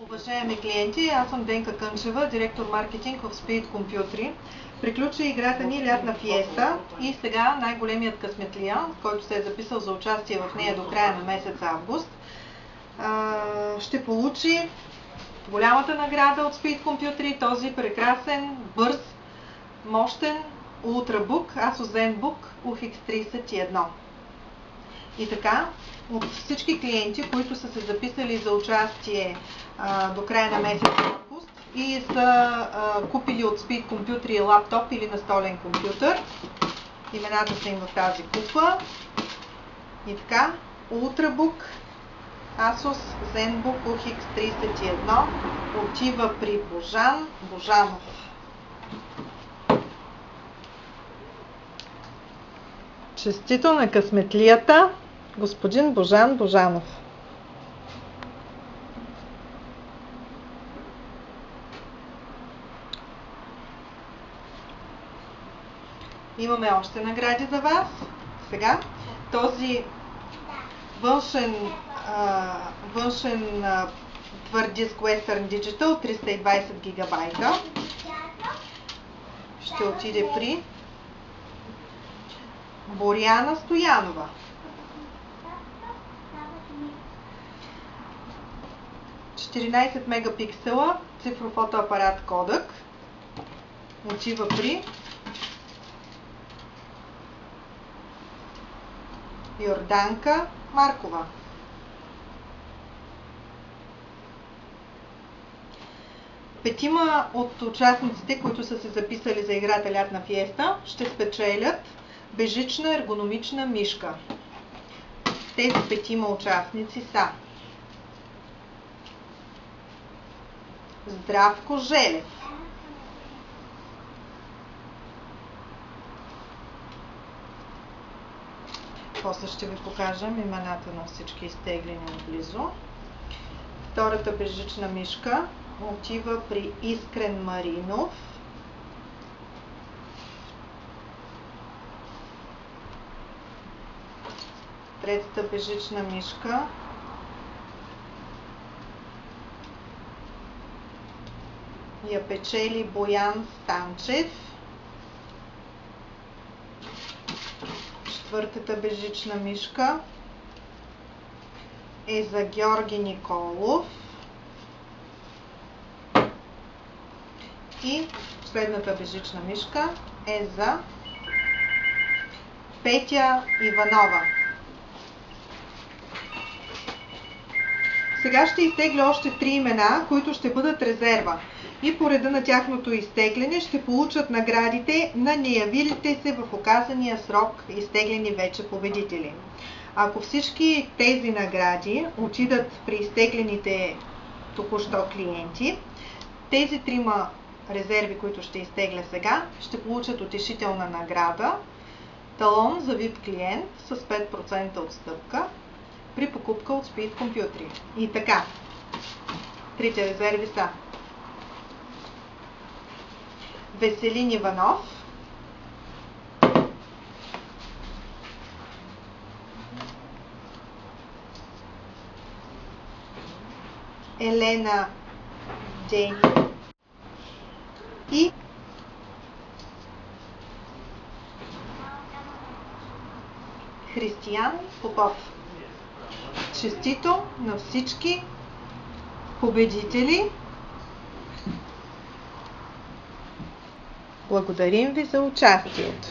Уважаеми клиенти, аз съм Денка Кънчева, директор маркетинг в Speed Computer. Приключи играта ни Лятна фиеста и сега най-големият късметлия, който се е записал за участие в нея до края на месец август, ще получи голямата награда от Speed Computer, този прекрасен, бърз, мощен Ultrabook Asus ZenBook UX31. И така, от всички клиенти, които са се записали за участие до края на месец август и са купили от Speed Computer лаптоп или настолен компютър, имената са им в тази купа. И така, Ultrabook Asus ZenBook UX31 отива при Божан Божанов. Честито на късметлията, господин Божан Божанов. Имаме още награди за вас. Сега този външен твърд диск Western Digital 320 гигабайта ще отиде при Боряна Стоянова. – 14 мегапиксела цифров фотоапарат Kodak отива при Йорданка Маркова. Петима от участниците, които са се записали за играта Лятна фиеста, ще спечелят бежична ергономична мишка. Тези петима участници са Здравко Желев, после ще ви покажем имената на всички изтеглени отблизо. Втората бежична мишка отива при Искрен Маринов. Третата бежична мишка я печели Боян Станчев. Четвъртата бежична мишка е за Георги Николов. И последната бежична мишка е за Петя Иванова. Сега ще изтегля още 3 имена, които ще бъдат резерва. И по реда на тяхното изтегляне ще получат наградите на неявилите се в указания срок изтеглени вече победители. Ако всички тези награди отидат при изтеглените току-що клиенти, тези 3 резерви, които ще изтегля сега, ще получат утешителна награда, талон за VIP клиент с 5% отстъпка при покупка от Speed Computer. И така, 3 резерви са Веселин Иванов, Елена Джейни и Християн Попов. Честито на всички победители! Благодарим ви за участието!